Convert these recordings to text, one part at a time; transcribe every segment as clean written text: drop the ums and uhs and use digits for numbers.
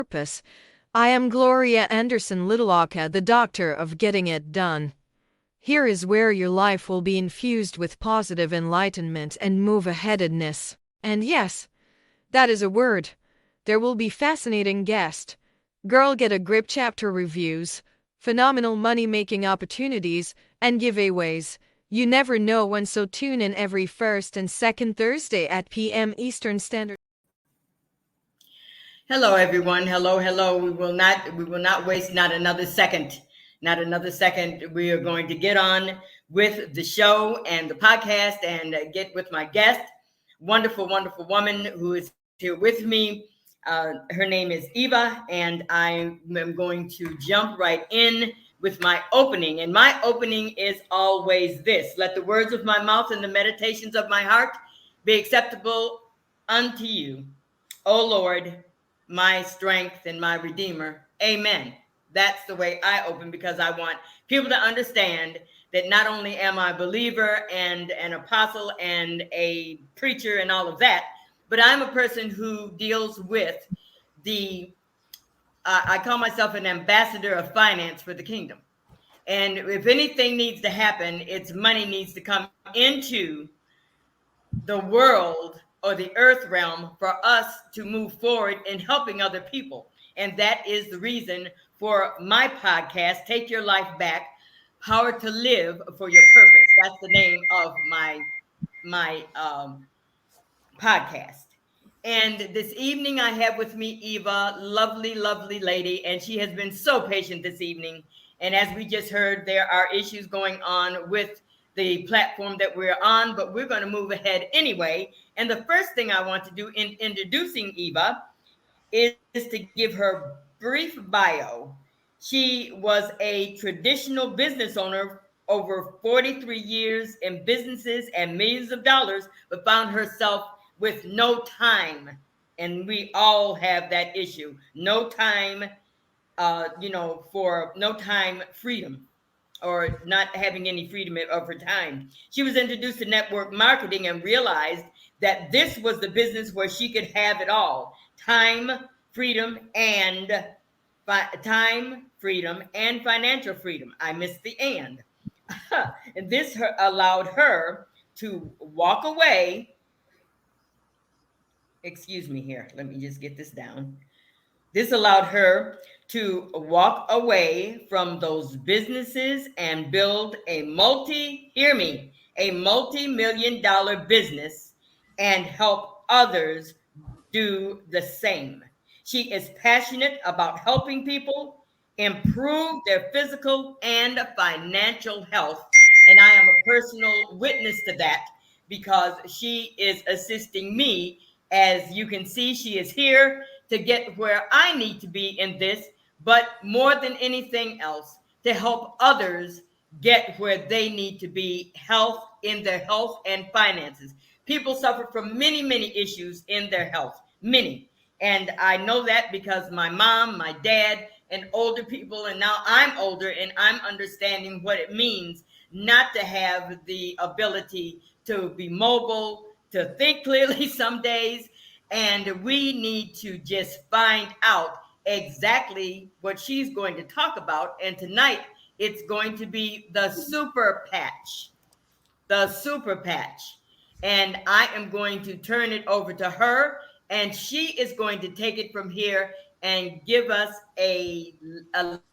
purpose. I am Gloria Anderson Littleoka, the doctor of getting it done. Here is where your life will be infused with positive enlightenment and move-aheadedness. And yes, that is a word. There will be fascinating guests, girl get a grip chapter reviews, phenomenal money-making opportunities, and giveaways. You never know when, so tune in every first and second Thursday at p.m. Eastern Standard. Hello, everyone. Hello. We will not waste not another second. Not another second. We are going to get on with the show and the podcast and get with my guest, wonderful woman who is here with me. Her name is Eva, and I am going to jump right in with my opening. And my opening is always this: let the words of my mouth and the meditations of my heart be acceptable unto you, O Lord, my strength and my redeemer. Amen. That's the way I open, because I want people to understand that not only am I a believer and an apostle and a preacher and all of that, but I'm a person who deals with I call myself an ambassador of finance for the kingdom. And if anything needs to happen, it's money needs to come into the world or the earth realm for us to move forward in helping other people. And that is the reason for my podcast, Take Your Life Back, Power to Live for Your Purpose. That's the name of my podcast. And this evening I have with me Eva, lovely lady, and she has been so patient this evening. And as we just heard, there are issues going on with the platform that we're on, but we're going to move ahead anyway. And the first thing I want to do in introducing Eva is to give her brief bio. She was a traditional business owner over 43 years in businesses and millions of dollars, but found herself with no time. And we all have that issue. No time, for no time freedom, or not having any freedom of her time. She was introduced to network marketing and realized that this was the business where she could have it all: time, freedom, and financial freedom. I missed the and. And this allowed her to walk away. Excuse me here. Let me just get this down. This allowed her to walk away from those businesses and build a multi-million-dollar business and help others do the same. She is passionate about helping people improve their physical and financial health. And I am a personal witness to that, because she is assisting me. As you can see, she is here to get where I need to be in this, but more than anything else, to help others get where they need to be, in their health and finances. People suffer from many issues in their health, many. And I know that because my mom, my dad, and older people, and now I'm older and I'm understanding what it means not to have the ability to be mobile, to think clearly some days. And we need to just find out exactly what she's going to talk about. And tonight it's going to be the super patch. And I am going to turn it over to her, and she is going to take it from here and give us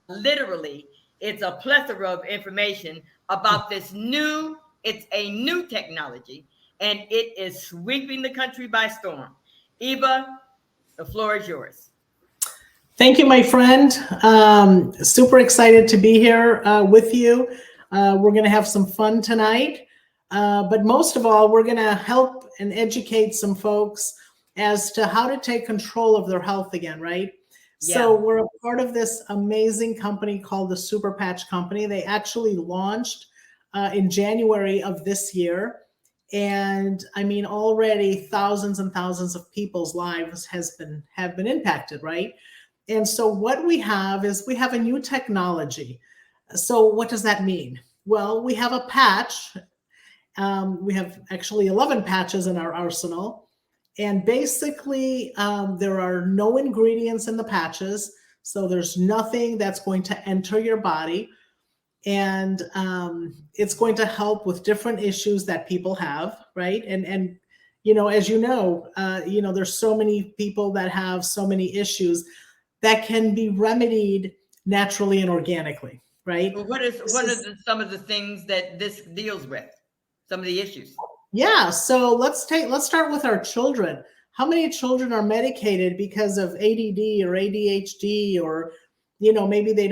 literally, it's a plethora of information about it's a new technology, and it is sweeping the country by storm. Eva, the floor is yours. Thank you, my friend. Super excited to be here with you. We're going to have some fun tonight. But most of all, we're going to help and educate some folks as to how to take control of their health again, right? Yeah. So we're a part of this amazing company called the Super Patch Company. They actually launched in January of this year. And I mean, already thousands and thousands of people's lives have been impacted, right? And so what we have is we have a new technology. So what does that mean? Well, we have a patch. We have actually 11 patches in our arsenal. And basically, there are no ingredients in the patches. So there's nothing that's going to enter your body. And it's going to help with different issues that people have, right? And as there's so many people that have so many issues that can be remedied naturally and organically, right? Well, some of the things that this deals with? Some of the issues. Yeah, so let's start with our children. How many children are medicated because of ADD or ADHD, or maybe they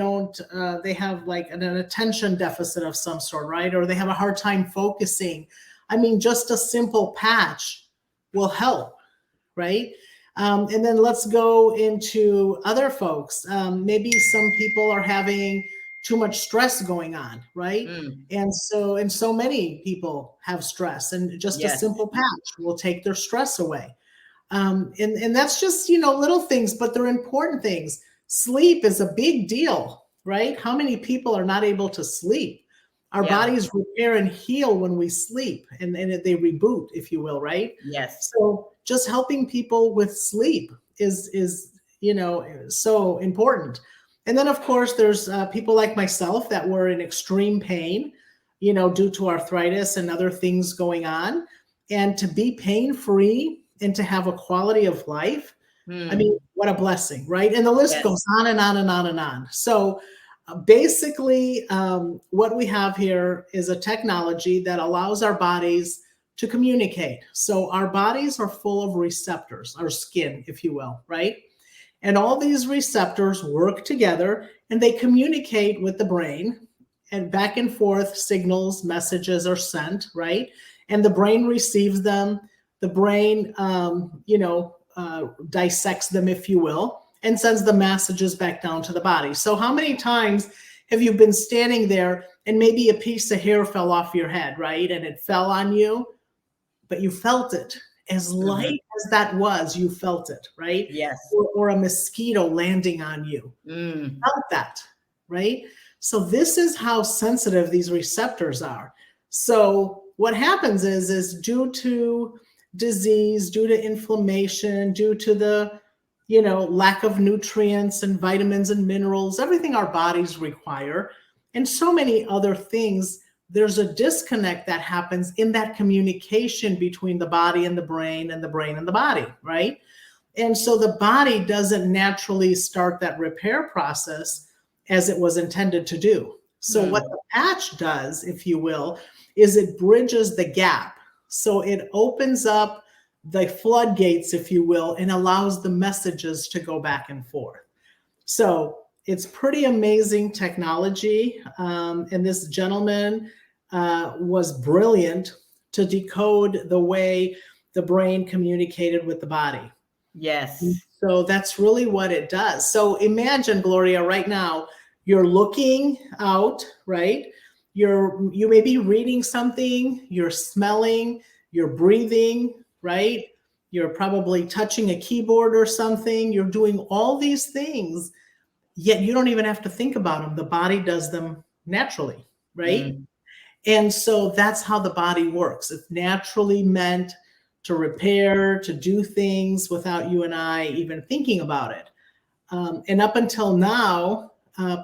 have like an attention deficit of some sort, right? Or they have a hard time focusing. I mean, just a simple patch will help, right? And then let's go into other folks. Maybe some people are having too much stress going on, right? And so many people have stress, and just a simple patch will take their stress away. And that's just, little things, but they're important things. Sleep is a big deal, right? How many people are not able to sleep? Our bodies repair and heal when we sleep, and they reboot, if you will, right? Yes. So just helping people with sleep is so important. And then, of course, there's people like myself that were in extreme pain, due to arthritis and other things going on. And to be pain-free and to have a quality of life, I mean, what a blessing, right? And the list goes on and on and on and on. So basically, what we have here is a technology that allows our bodies to communicate. So our bodies are full of receptors, our skin, if you will, right? And all these receptors work together and they communicate with the brain, and back and forth signals, messages are sent, right? And the brain receives them. The brain, dissects them, if you will, and sends the messages back down to the body. So how many times have you been standing there and maybe a piece of hair fell off your head, right? And it fell on you, but you felt it. As light as that was, you felt it, right? Yes. Or a mosquito landing on you. Felt that, right? So this is how sensitive these receptors are. So what happens is due to disease, due to inflammation, due to the lack of nutrients and vitamins and minerals, everything our bodies require, and so many other things, there's a disconnect that happens in that communication between the body and the brain, and the brain and the body, right? And so the body doesn't naturally start that repair process as it was intended to do. So what the patch does, if you will, is it bridges the gap. So it opens up the floodgates, if you will, and allows the messages to go back and forth. So it's pretty amazing technology. And this gentleman was brilliant to decode the way the brain communicated with the body. Yes. So that's really what it does. So imagine, Gloria, right now, you're looking out, right? You may be reading something, you're smelling, you're breathing, right? You're probably touching a keyboard or something. You're doing all these things, yet you don't even have to think about them. The body does them naturally, right? And so that's how the body works. It's naturally meant to repair, to do things without you and I even thinking about it. And up until now,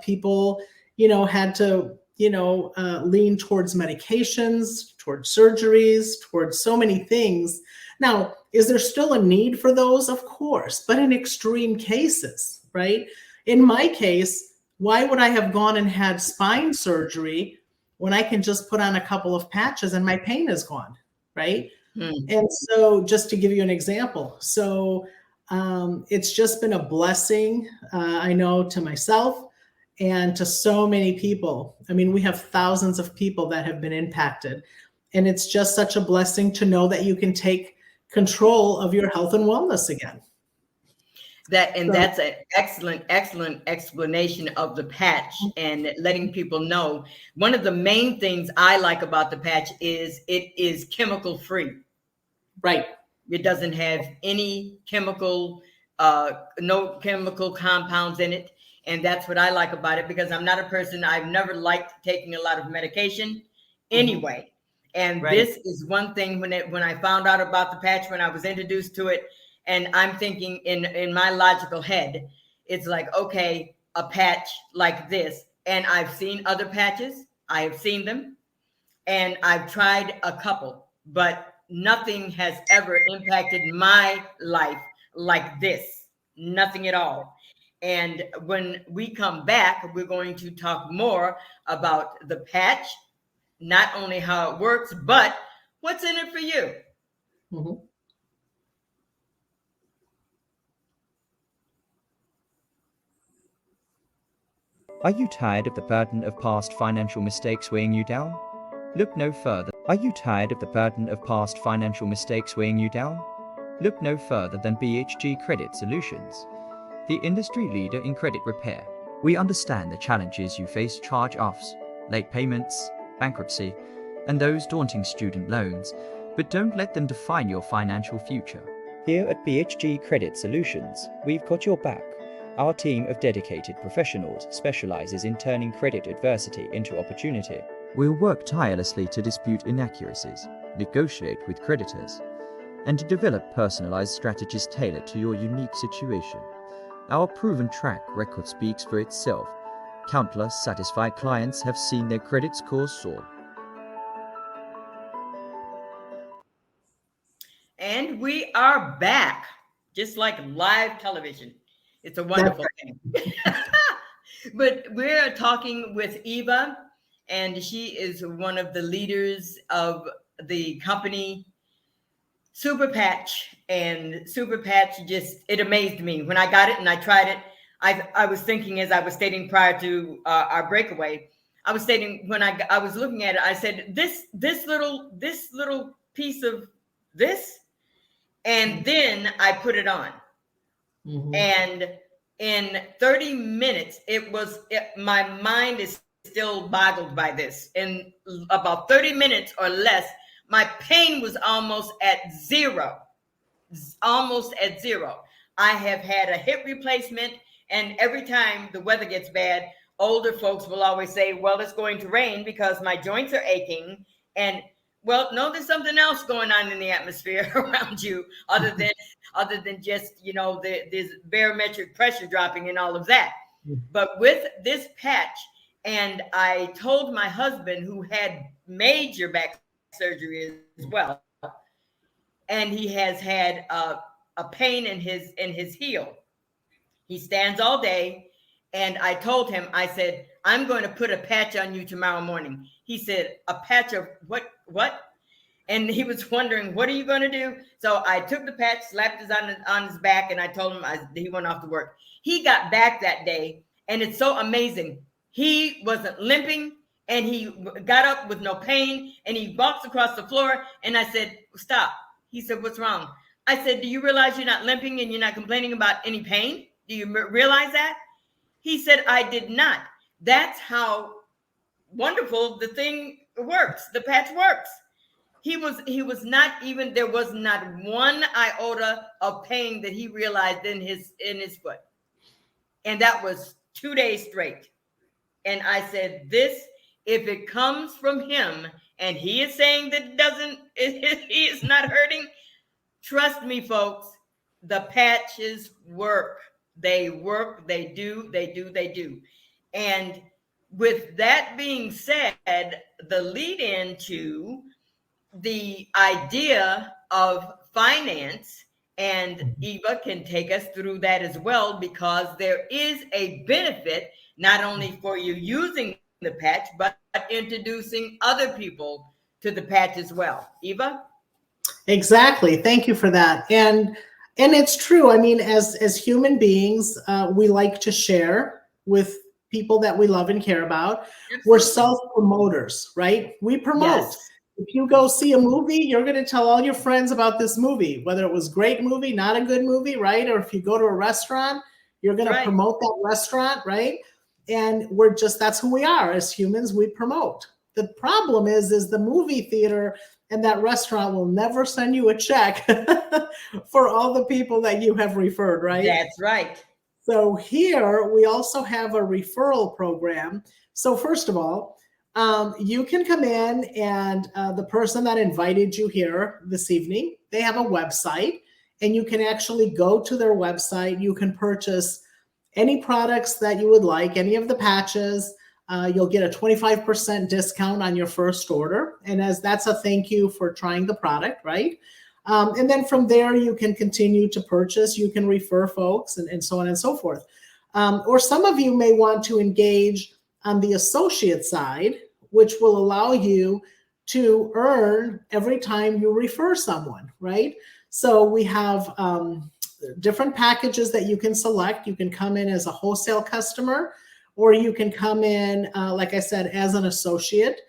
people, had to, lean towards medications, towards surgeries, towards so many things. Now, is there still a need for those? Of course, but in extreme cases, right? In my case, why would I have gone and had spine surgery when I can just put on a couple of patches and my pain is gone, right? And so just to give you an example, so it's just been a blessing, I know, to myself and to so many people. I mean, we have thousands of people that have been impacted, and it's just such a blessing to know that you can take control of your health and wellness again. That's an excellent explanation of the patch and letting people know. One of the main things I like about the patch is it is chemical free. Right. It doesn't have any chemical, no chemical compounds in it. And that's what I like about it, because I'm not a person, I've never liked taking a lot of medication anyway. And Right. this is one thing when I found out about the patch, when I was introduced to it, and I'm thinking in my logical head, it's like, okay, a patch like this. And I've seen other patches. I have seen them. And I've tried a couple, but nothing has ever impacted my life like this. Nothing at all. And when we come back, we're going to talk more about the patch, not only how it works, but what's in it for you. Mhm. Are you tired of the burden of past financial mistakes weighing you down? Look no further. Are you tired of the burden of past financial mistakes weighing you down? Look no further than BHG Credit Solutions, the industry leader in credit repair. We understand the challenges you face: charge-offs, late payments, bankruptcy, and those daunting student loans, but don't let them define your financial future. Here at BHG Credit Solutions, we've got your back. Our team of dedicated professionals specializes in turning credit adversity into opportunity. We'll work tirelessly to dispute inaccuracies, negotiate with creditors, and to develop personalized strategies tailored to your unique situation. Our proven track record speaks for itself. Countless satisfied clients have seen their credit scores soar. And we are back, just like live television. It's a wonderful thing. But we're talking with Eva, and she is one of the leaders of the company Super Patch. And Super Patch it amazed me when I got it and I tried it. I was thinking, as I was stating prior to our breakaway, I was stating when I was looking at it, I said, this little piece of this, and then I put it on. Mhm. And in 30 minutes, my mind is still boggled by this. In about 30 minutes or less, my pain was almost at zero. Almost at zero. I have had a hip replacement, and every time the weather gets bad, older folks will always say, well, it's going to rain because my joints are aching. And well, no, there's something else going on in the atmosphere around you other than just, there's barometric pressure dropping and all of that. But with this patch, and I told my husband, who had major back surgery as well, and he has had a pain in his heel. He stands all day, and I told him, I said, I'm going to put a patch on you tomorrow morning. He said, a patch of what? And he was wondering, what are you going to do? So I took the patch, slapped it on his back, and I told him he went off to work. He got back that day, and it's so amazing. He wasn't limping, and he got up with no pain, and he walks across the floor, and I said, stop. He said, what's wrong? I said, do you realize you're not limping and you're not complaining about any pain? Do you realize that? He said, I did not. That's how wonderful the thing works. The patch works. He was not even, there was not one iota of pain that he realized in his foot. And that was 2 days straight. And I said, if it comes from him and he is saying that he is not hurting, trust me, folks, the patches work. They work. They do. And with that being said, the lead into the idea of finance, and Eva can take us through that as well, because there is a benefit not only for you using the patch, but introducing other people to the patch as well. Eva? Exactly. Thank you for that. And it's true. I mean, as human beings, we like to share with people that we love and care about. Absolutely. We're self-promoters, right? We promote. Yes. If you go see a movie, you're going to tell all your friends about this movie, whether it was a great movie, not a good movie, right? Or if you go to a restaurant, you're going to promote that restaurant, right? And that's who we are as humans. We promote. The problem is the movie theater and that restaurant will never send you a check for all the people that you have referred, right? That's right. So here we also have a referral program. So first of all, You can come in, and the person that invited you here this evening, they have a website, and you can actually go to their website. You can purchase any products that you would like, any of the patches. You'll get a 25% discount on your first order. And as that's a thank you for trying the product, right? And then from there, you can continue to purchase. You can refer folks and so on and so forth. Or some of you may want to engage on the associate side, which will allow you to earn every time you refer someone, right? So we have different packages that you can select. You can come in as a wholesale customer, or you can come in, like I said, as an associate,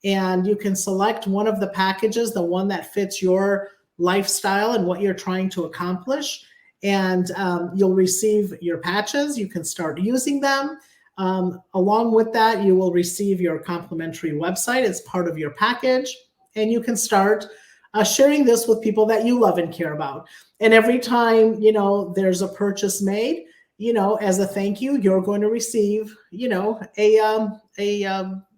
and you can select one of the packages, the one that fits your lifestyle and what you're trying to accomplish. And you'll receive your patches. You can start using them. Along with that, you will receive your complimentary website as part of your package, and you can start sharing this with people that you love and care about. And every time, there's a purchase made, as a thank you, you're going to receive, a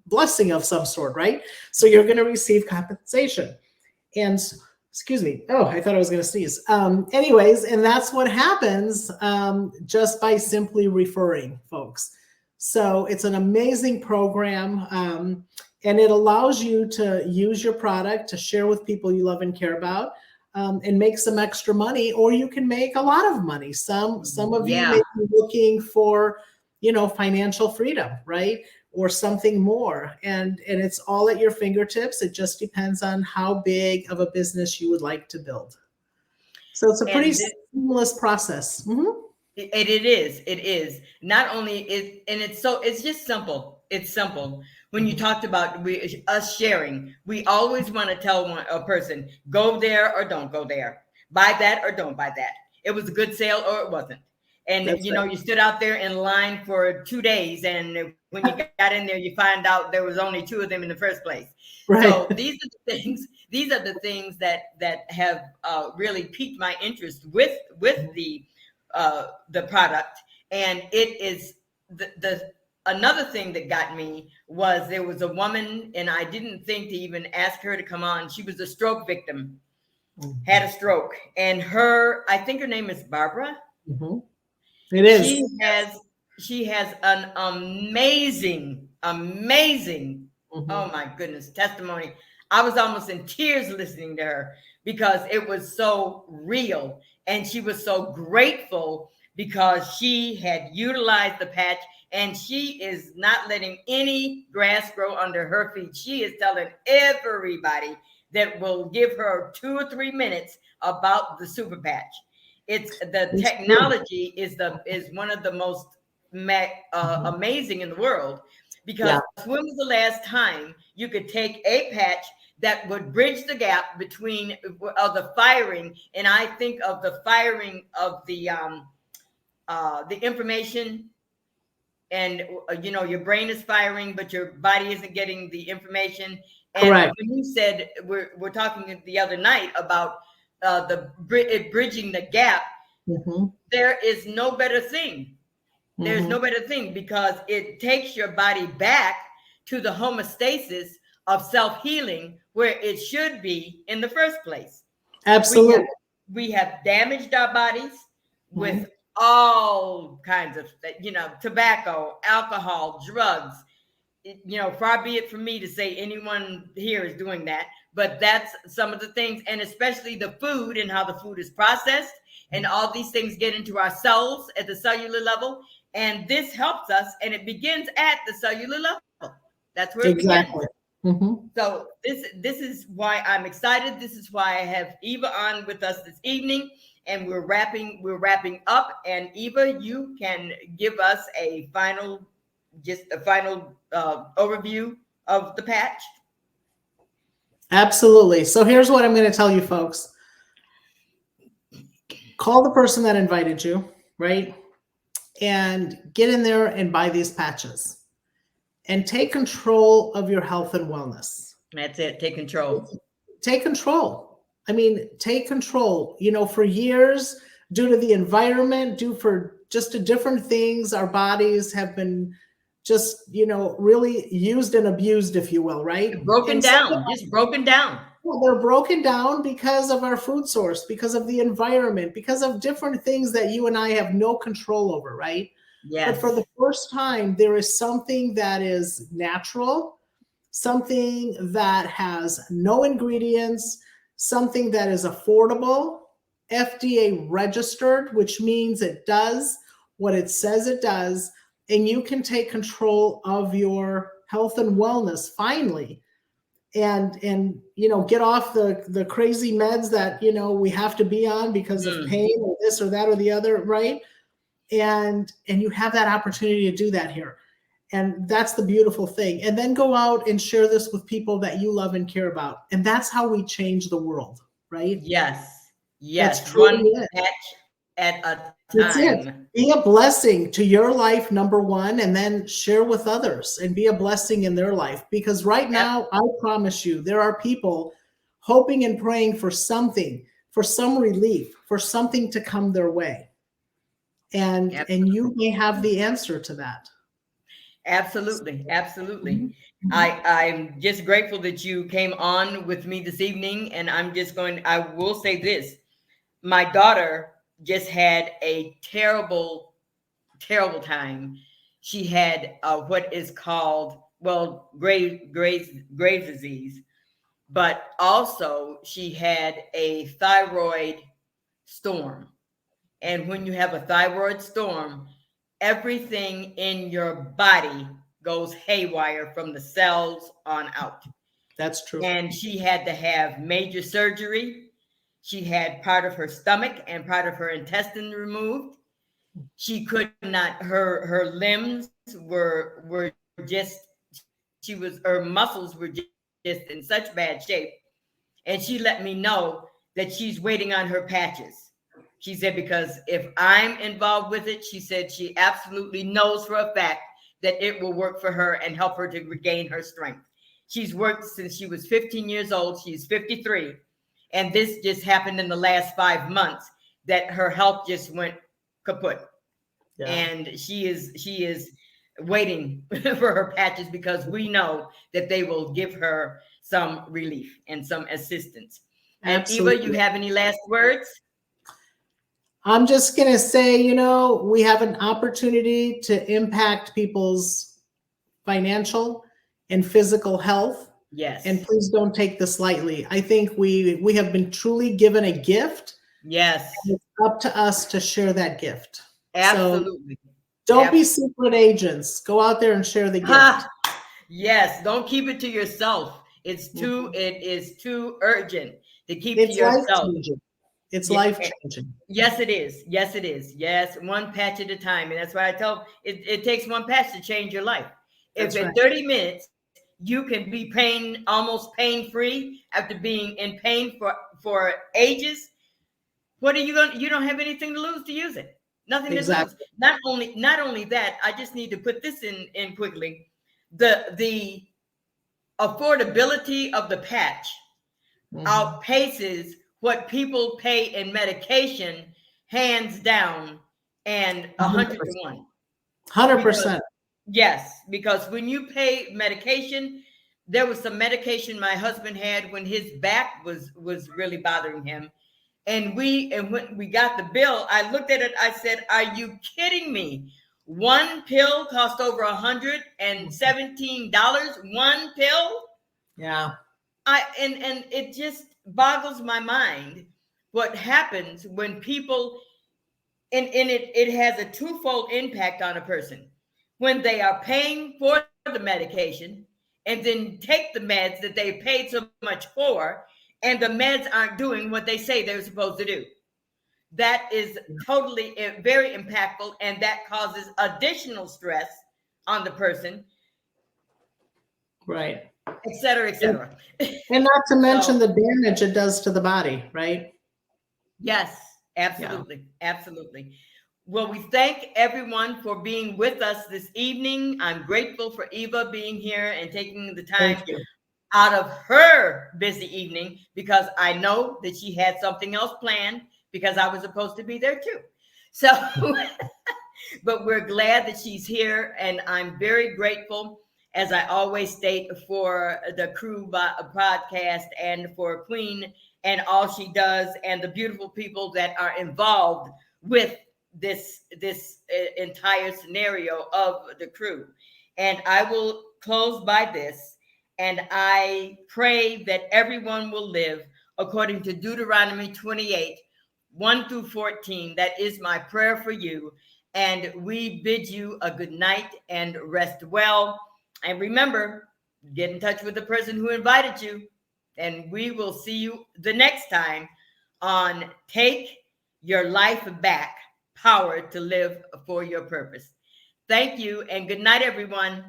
blessing of some sort, right? So you're going to receive compensation. And excuse me. Oh, I thought I was going to sneeze. Anyways, and that's what happens just by simply referring folks. So it's an amazing program, and it allows you to use your product to share with people you love and care about, and make some extra money, or you can make a lot of money. Some of you may be looking for, financial freedom, right? Or something more. And it's all at your fingertips. It just depends on how big of a business you would like to build. So it's a pretty seamless process. Mm-hmm. It is. Not only it's just simple. It's simple. When you talked about us sharing, we always want to tell a person, go there or don't go there. Buy that or don't buy that. It was a good sale or it wasn't. And That's right. You stood out there in line for 2 days, and when you got in there, you find out there was only 2 of them in the first place. Right. So these are the things that have really piqued my interest with the product. And it is the another thing that got me was there was a woman, and I didn't think to even ask her to come on. She was a stroke victim, had a stroke, and I think her name is Barbara. Mm-hmm. It is. She has an amazing, oh my goodness, testimony. I was almost in tears listening to her because it was so real, and she was so grateful because she had utilized the patch, and she is not letting any grass grow under her feet. She is telling everybody that will give her 2 or 3 minutes about the super patch. It's the technology is one of the most amazing in the world, because when was the last time you could take a patch that would bridge the gap between the firing, and I think of the firing of the information, and your brain is firing, but your body isn't getting the information. And correct. When you said we're talking the other night about bridging the gap, there is no better thing. There's no better thing, because it takes your body back to the homeostasis of self-healing where it should be in the first place. Absolutely. We have damaged our bodies with all kinds of, tobacco, alcohol, drugs. Far be it from me to say anyone here is doing that, but that's some of the things, and especially the food and how the food is processed, and all these things get into our cells at the cellular level, and this helps us, and it begins at the cellular level. That's where it begins. So this is why I'm excited. This is why I have Eva on with us this evening, and we're wrapping up. And Eva, you can give us a final overview of the patch. Absolutely. So here's what I'm going to tell you, folks. Call the person that invited you, right? And get in there and buy these patches. And take control of your health and wellness. That's it. Take control. Take control. I mean, take control. For years, due to the environment, due for just different things, our bodies have been just, really used and abused, if you will, right? Broken And down, just broken down. well, they're broken down because of our food source, because of the environment, because of different things that you and I have no control over, right? But for Yes. the first time, there is something that is natural, something that has no ingredients, something that is affordable, FDA registered, which means it does what it says it does, and you can take control of your health and wellness finally, and get off the crazy meds that we have to be on because of Mm. pain or this or that or the other, right? And you have that opportunity to do that here. And that's the beautiful thing. And then go out and share this with people that you love and care about. And that's how we change the world, right? Yes. That's Yes. truly One it. patch at a That's it. time. Be a blessing to your life, number one, and then share with others and be a blessing in their life. Because right now, I promise you, there are people hoping and praying for something, for some relief, for something to come their way. And you may have the answer to that. Absolutely. Absolutely. Mhm. I'm just grateful that you came on with me this evening. And I will say this. My daughter just had a terrible, terrible time. She had what is called, well, Graves' disease, but also she had a thyroid storm. And when you have a thyroid storm, everything in your body goes haywire from the cells on out. That's true. And she had to have major surgery. She had part of her stomach and part of her intestine removed. She could not, her limbs were just, her muscles were just in such bad shape. And she let me know that she's waiting on her patches. She said, because if I'm involved with it, she said she absolutely knows for a fact that it will work for her and help her to regain her strength. She's worked since she was 15 years old. She's 53. And this just happened in the last 5 months that her health just went kaput. Yeah. And she is waiting for her patches because we know that they will give her some relief and some assistance. And Absolutely. Eva, you have any last words? I'm just going to say, we have an opportunity to impact people's financial and physical health. Yes. And please don't take this lightly. I think we have been truly given a gift. Yes. And it's up to us to share that gift. Absolutely. So don't be secret agents. Go out there and share the gift. Yes. Don't keep it to yourself. It is too urgent to keep It's to yourself. life-changing. It's life-changing. Yes, it is. Yes, it is. Yes, one patch at a time. And that's why I tell it takes one patch to change your life. If in 30 minutes you can be almost pain-free after being in pain for ages, what are you going? You don't have anything to lose to use it. Nothing to lose. Not only that, I just need to put this in quickly. The affordability of the patch outpaces what people pay in medication, hands down, and 100 to 1. 100%. Yes, because when you pay medication, there was some medication my husband had when his back was really bothering him. And when we got the bill, I looked at it, I said, are you kidding me? One pill cost over $117. One pill? Yeah. And it just boggles my mind what happens when people, and it has a twofold impact on a person. When they are paying for the medication and then take the meds that they paid so much for, and the meds aren't doing what they say they're supposed to do. That is totally very impactful, and that causes additional stress on the person. Right. Et cetera, et cetera. And not to mention the damage it does to the body, right? Yes, absolutely. Yeah. Absolutely. Well, we thank everyone for being with us this evening. I'm grateful for Eva being here and taking the time out of her busy evening, because I know that she had something else planned, because I was supposed to be there too. So But we're glad that she's here, and I'm very grateful, as I always state, for the crew podcast and for Queen and all she does, and the beautiful people that are involved with this entire scenario of the crew. And I will close by this, and I pray that everyone will live according to Deuteronomy 28, 1 through 14. That is my prayer for you. And we bid you a good night and rest well. And remember, get in touch with the person who invited you. And we will see you the next time on Take Your Life Back, Power to Live for Your Purpose. Thank you, and good night, everyone.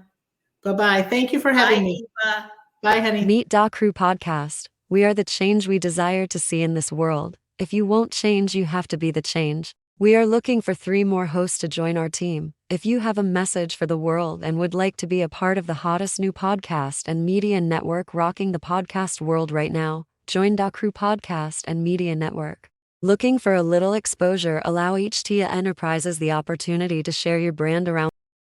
Bye-bye. Thank you for having me. Eva. Bye, honey. Meet Da Crew Podcast. We are the change we desire to see in this world. If you won't change, you have to be the change. We are looking for 3 more hosts to join our team. If you have a message for the world and would like to be a part of the hottest new podcast and media network rocking the podcast world right now, join Da Crew Podcast and Media Network. Looking for a little exposure? Allow each TIA Enterprises the opportunity to share your brand around